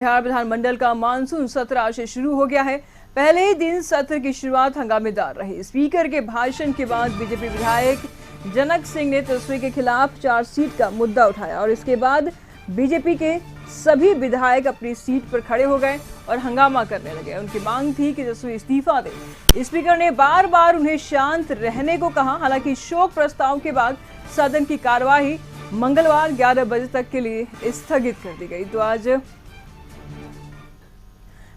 बिहार विधानमंडल का मानसून सत्र आज से शुरू हो गया है। पहले ही दिन सत्र की शुरुआत हंगामेदार रही। स्पीकर के भाषण के बाद बीजेपी विधायक जनक सिंह ने तेजस्वी के खिलाफ चार्जशीट का मुद्दा उठाया और इसके बाद बीजेपी के सभी विधायक अपनी सीट पर खड़े हो गए और हंगामा करने लगे। उनकी मांग थी कि तेजस्वी इस्तीफा दे। स्पीकर ने बार बार उन्हें शांत रहने को कहा। हालांकि शोक प्रस्ताव के बाद सदन की कार्यवाही मंगलवार 11 बजे तक के लिए स्थगित कर दी गई। तो आज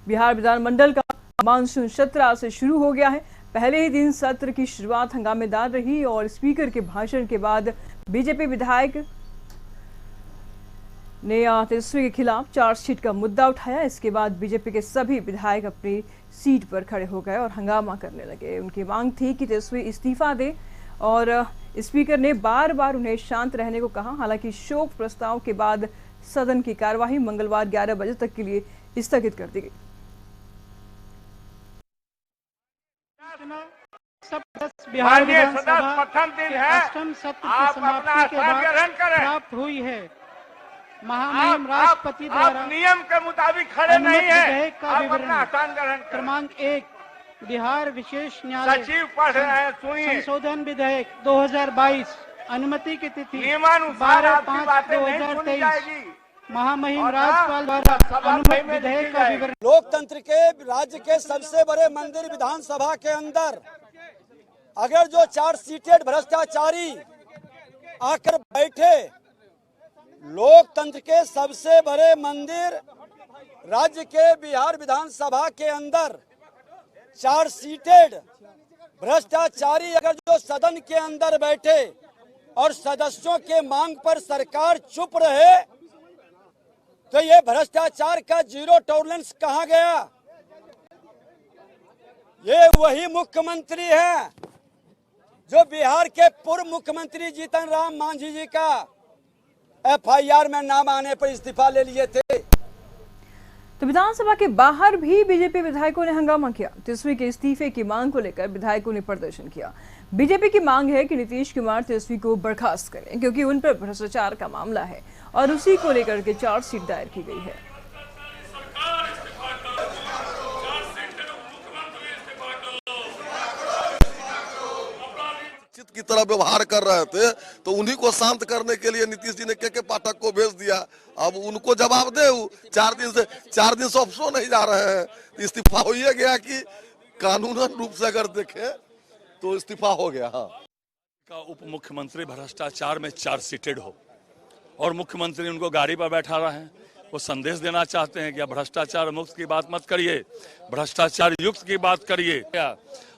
बिहार विधानमंडल का मानसून सत्र आज से शुरू हो गया है। पहले ही दिन सत्र की शुरुआत हंगामेदार रही और स्पीकर के भाषण के बाद बीजेपी विधायक ने तेजस्वी के खिलाफ चार्जशीट का मुद्दा उठाया। इसके बाद बीजेपी के सभी विधायक अपनी सीट पर खड़े हो गए और हंगामा करने लगे। उनकी मांग थी कि तेजस्वी इस्तीफा दे और स्पीकर ने बार बार उन्हें शांत रहने को कहा। हालांकि शोक प्रस्ताव के बाद सदन की कार्यवाही मंगलवार 11 बजे तक के लिए स्थगित कर दी गई। बिहार विधानसभा प्रथम दिन है, सत्र की समाप्ति के बाद प्राप्त हुई है। महामहिम राष्ट्रपति द्वारा नियम के मुताबिक खड़े नहीं है। विधेयक का विवरण क्रमांक 1 बिहार विशेष न्यायालय सचिव पढ़ रहे हैं, सुनिए। संशोधन विधेयक 2022 अनुमति की तिथि नियमानुसार आपकी बातें नहीं सुनी 12/5/2023 जाएगी। महामहिम राज्यपाल द्वारा अनुमत विधेयक का विवरण। लोकतंत्र के राज्य के सबसे बड़े मंदिर विधानसभा के अंदर अगर जो चार्जशीटेड भ्रष्टाचारी आकर बैठे, लोकतंत्र के सबसे बड़े मंदिर राज्य के बिहार विधानसभा के अंदर चार्जशीटेड भ्रष्टाचारी अगर जो सदन के अंदर बैठे और सदस्यों के मांग पर सरकार चुप रहे, तो ये भ्रष्टाचार का जीरो टॉलरेंस कहाँ गया? ये वही मुख्यमंत्री है जो बिहार के पूर्व मुख्यमंत्री जीतन राम मांझी जी का एफआईआर में नाम आने पर इस्तीफा ले लिए थे। तो विधानसभा के बाहर भी बीजेपी विधायकों ने हंगामा किया। तेजस्वी के इस्तीफे की मांग को लेकर विधायकों ने प्रदर्शन किया। बीजेपी की मांग है कि नीतीश कुमार तेजस्वी को बर्खास्त करें क्योंकि उन पर भ्रष्टाचार का मामला है और उसी को लेकर के चार्जशीट दायर की गई है। की तरह व्यवहार कर रहे थे तो उन्हीं को शांत करने के लिए नीतीश जी ने के पाठक को भेज दिया। अब उनको जवाब दे। 4 दिन से अफसोस नहीं जा रहे हैं। इस्तीफा हो ही गया कि कानूनन रूप से अगर देखें तो इस्तीफा हो गया। हाँ, का उप मुख्यमंत्री भ्रष्टाचार में चार्जशीटेड हो और मुख्यमंत्री उनको गाड़ी पर बैठा रहे हैं। वो संदेश देना चाहते हैं कि भ्रष्टाचार मुक्त की बात मत करिए, भ्रष्टाचार युक्त की बात करिए।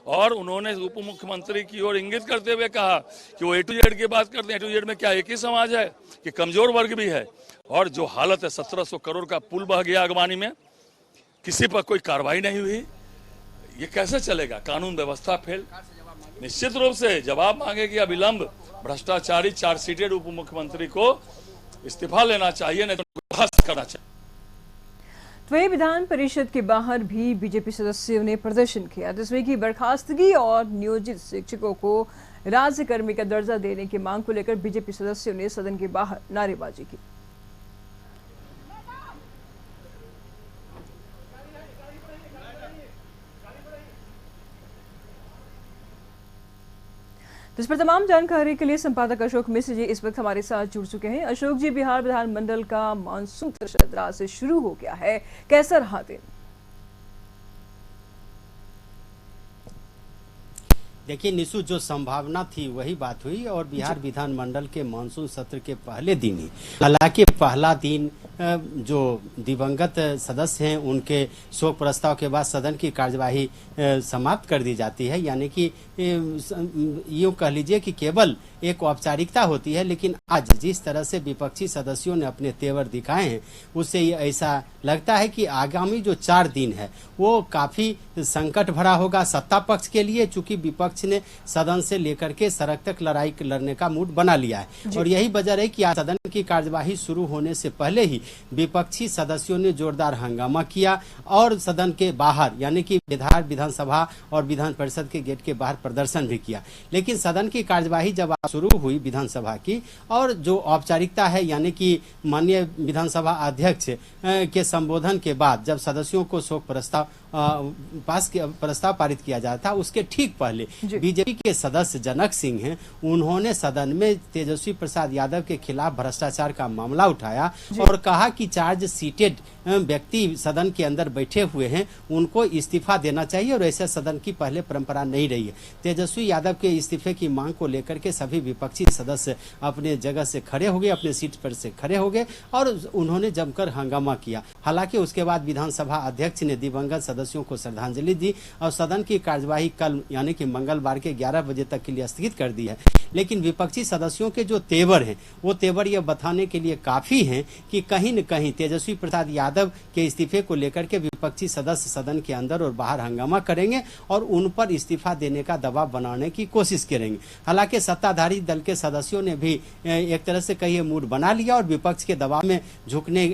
और उन्होंने उप मुख्यमंत्री की ओर इंगित करते हुए कहा कि वो A to Z की बात करते हैं। A to Z में क्या एक ही समाज है कि कमजोर वर्ग भी है? और जो हालत है 1700 करोड़ का पुल बह गया अगवानी में, किसी पर कोई कार्रवाई नहीं हुई, ये कैसे चलेगा? कानून व्यवस्था फेल। निश्चित रूप से जवाब मांगेगी अविलंब भ्रष्टाचारी चार्जशीटेड उप मुख्यमंत्री को इस्तीफा लेना चाहिए, नहीं तो बर्खास्त करना चाहिए। तो वही विधान परिषद के बाहर भी बीजेपी सदस्यों ने प्रदर्शन किया। तेजस्वी की बर्खास्तगी और नियोजित शिक्षकों को राज्यकर्मी का दर्जा देने की मांग को लेकर बीजेपी सदस्यों ने सदन के बाहर नारेबाजी की। इस पर तमाम जानकारी के लिए संपादक अशोक मिश्र जी इस वक्त हमारे साथ जुड़ चुके हैं। अशोक जी, बिहार विधानमंडल का मानसून सत्र आज से शुरू हो गया है, कैसा रहा दिन? देखिए निशु, जो संभावना थी वही बात हुई और बिहार विधानमंडल के मानसून सत्र के पहले दिन ही, हालांकि पहला दिन जो दिवंगत सदस्य हैं उनके शोक प्रस्ताव के बाद सदन की कार्यवाही समाप्त कर दी जाती है, यानी कि यूँ कह लीजिए कि केवल एक औपचारिकता होती है। लेकिन आज जिस तरह से विपक्षी सदस्यों ने अपने तेवर दिखाए हैं उससे ये ऐसा लगता है कि आगामी जो 4 दिन है वो काफी संकट भरा होगा सत्ता पक्ष के लिए, चूंकि विपक्ष ने सदन से लेकर के सड़क तक लड़ाई लड़ने का मूड बना लिया है। और यही वजह है कि आज सदन की कार्यवाही शुरू होने से पहले ही विपक्षी सदस्यों ने जोरदार हंगामा किया और सदन के बाहर यानी कि विधानसभा और विधान परिषद के गेट के बाहर प्रदर्शन भी किया। लेकिन सदन की कार्यवाही जब शुरू हुई विधानसभा की और जो औपचारिकता है यानी कि माननीय विधानसभा अध्यक्ष के संबोधन के बाद जब सदस्यों को शोक प्रस्ताव पारित किया जाता था उसके ठीक पहले बीजेपी के सदस्य जनक सिंह हैं, उन्होंने सदन में तेजस्वी प्रसाद यादव के खिलाफ भ्रष्टाचार का मामला उठाया और कहा कि चार्ज सीटेड व्यक्ति सदन के अंदर बैठे हुए हैं, उनको इस्तीफा देना चाहिए और ऐसे सदन की पहले परंपरा नहीं रही है। तेजस्वी यादव के इस्तीफे की मांग को लेकर के सभी विपक्षी सदस्य अपने जगह से खड़े हो गए, अपने सीट पर से खड़े हो गए और उन्होंने जमकर हंगामा किया। हालांकि उसके बाद विधानसभा अध्यक्ष ने दिवंगत सदस्यों को श्रद्धांजलि दी और सदन की कार्यवाही कल यानी कि मंगलवार के 11 बजे तक के लिए स्थगित कर दी है। लेकिन विपक्षी सदस्यों के जो तेवर हैं वो तेवर यह बताने के लिए काफी हैं कि कहीं न कहीं तेजस्वी प्रसाद यादव के इस्तीफे को लेकर के विपक्षी सदस्य सदन के अंदर और बाहर हंगामा करेंगे और उन पर इस्तीफा देने का दबाव बनाने की कोशिश करेंगे। हालांकि सत्ताधारी दल के सदस्यों ने भी एक तरह से कहिए मूड बना लिया और विपक्ष के दबाव में झुकने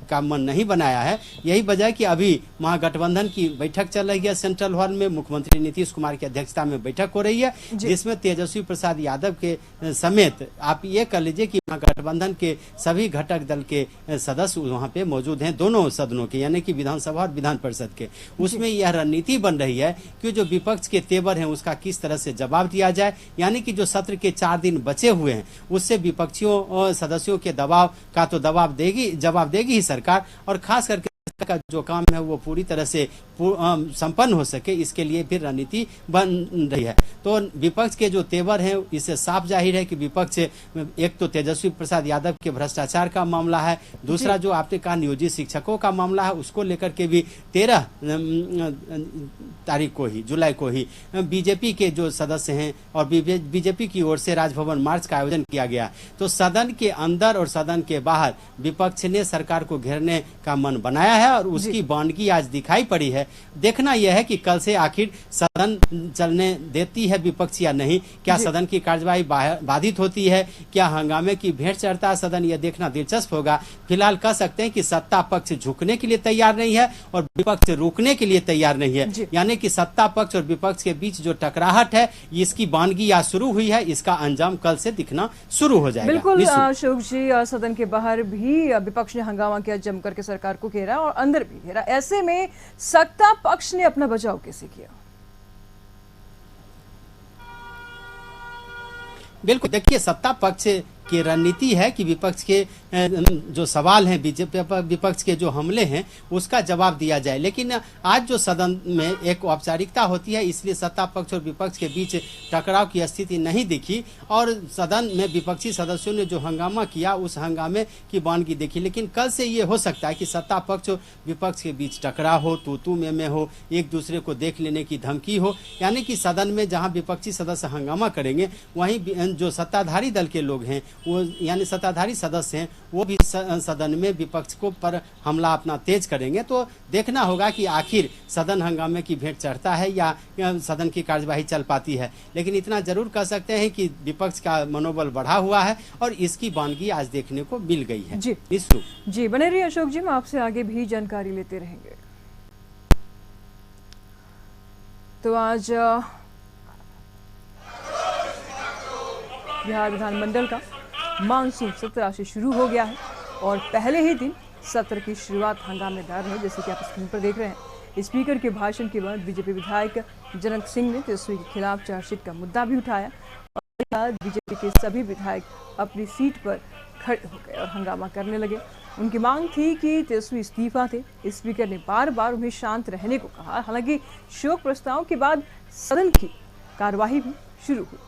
का मन नहीं बनाया है। यही वजह कि अभी महागठबंधन की बैठक चल रही है सेंट्रल हॉल में, मुख्यमंत्री नीतीश कुमार की अध्यक्षता में बैठक हो रही है जिसमें तेजस्वी प्रसाद यादव के समेत आप ये कर लीजिए कि महागठबंधन के सभी घटक दल के सदस्य वहां पे मौजूद हैं, दोनों सदनों के यानी कि विधानसभा और विधान परिषद के। उसमें यह रणनीति बन रही है कि जो विपक्ष के तेवर हैं उसका किस तरह से जवाब दिया जाए, यानी कि जो सत्र के 4 दिन बचे हुए हैं उससे विपक्षियों और सदस्यों के दबाव का तो जवाब देगी ही सरकार और खास करके का जो काम है वो पूरी तरह से संपन्न हो सके इसके लिए फिर रणनीति बन रही है। तो विपक्ष के जो तेवर हैं इससे साफ जाहिर है कि विपक्ष एक तो तेजस्वी प्रसाद यादव के भ्रष्टाचार का मामला है, दूसरा जो आपने कहा नियोजित शिक्षकों का मामला है उसको लेकर के भी 13 तारीख को ही जुलाई को ही बीजेपी के जो सदस्य हैं और बीजेपी की ओर से राजभवन मार्च का आयोजन किया गया। तो सदन के अंदर और सदन के बाहर विपक्ष ने सरकार को घेरने का मन बनाया है और उसकी बानगी आज दिखाई पड़ी है। देखना यह है कि कल से आखिर सदन चलने देती है विपक्ष या नहीं, क्या सदन की कार्यवाही बाधित होती है, क्या हंगामे की भेंट चढ़ता है सदन, यह देखना दिलचस्प होगा। फिलहाल कह सकते हैं कि सत्ता पक्ष झुकने के लिए तैयार नहीं है और विपक्ष रुकने के लिए तैयार नहीं है, यानी कि सत्ता पक्ष और विपक्ष के बीच जो टकराहट है इसकी बानगी आज शुरू हुई है, इसका अंजाम कल से दिखना शुरू हो जाएगा। बिल्कुल अशोक जी, सदन के बाहर भी विपक्ष ने हंगामा किया, जमकर के सरकार को घेरा और अंदर भी घेरा। ऐसे में सत्ता पक्ष ने अपना बचाव कैसे किया? बिल्कुल, देखिए सत्ता पक्ष की रणनीति है कि विपक्ष के जो सवाल हैं, बीजेपी विपक्ष के जो हमले हैं उसका जवाब दिया जाए। लेकिन आज जो सदन में एक औपचारिकता होती है इसलिए सत्ता पक्ष और विपक्ष के बीच टकराव की स्थिति नहीं दिखी और सदन में विपक्षी सदस्यों ने जो हंगामा किया उस हंगामे की बानगी देखी। लेकिन कल से ये हो सकता है कि सत्ता पक्ष और विपक्ष के बीच टकराव हो, तू में हो, एक दूसरे को देख लेने की धमकी हो, यानी कि सदन में जहां विपक्षी सदस्य हंगामा करेंगे वहीं जो सत्ताधारी दल के लोग हैं वो यानी सत्ताधारी सदस्य हैं वो भी सदन में विपक्ष को पर हमला अपना तेज करेंगे। तो देखना होगा कि आखिर सदन हंगामे की भेंट चढ़ता है या सदन की कार्यवाही चल पाती है। लेकिन इतना जरूर कह सकते हैं कि विपक्ष का मनोबल बढ़ा हुआ है और इसकी बानगी आज देखने को मिल गई है। जी बने रहिए अशोक जी, हम आपसे आगे भी जानकारी लेते रहेंगे। तो आज बिहार विधानमंडल का मानसून सत्र आज से शुरू हो गया है और पहले ही दिन सत्र की शुरुआत हंगामेदार है, जैसे कि आप स्क्रीन पर देख रहे हैं। स्पीकर के भाषण के बाद बीजेपी विधायक जनक सिंह ने तेजस्वी के खिलाफ चार्जशीट का मुद्दा भी उठाया और बीजेपी के सभी विधायक अपनी सीट पर खड़े हो गए और हंगामा करने लगे। उनकी मांग थी कि तेजस्वी इस्तीफा थे। स्पीकर ने बार बार उन्हें शांत रहने को कहा। हालांकि शोक प्रस्ताव के बाद सदन की कार्यवाही भी शुरू हुई।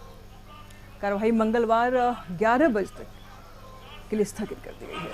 कार्यवाही मंगलवार 11 बजे तक के लिए स्थगित कर दी गई है।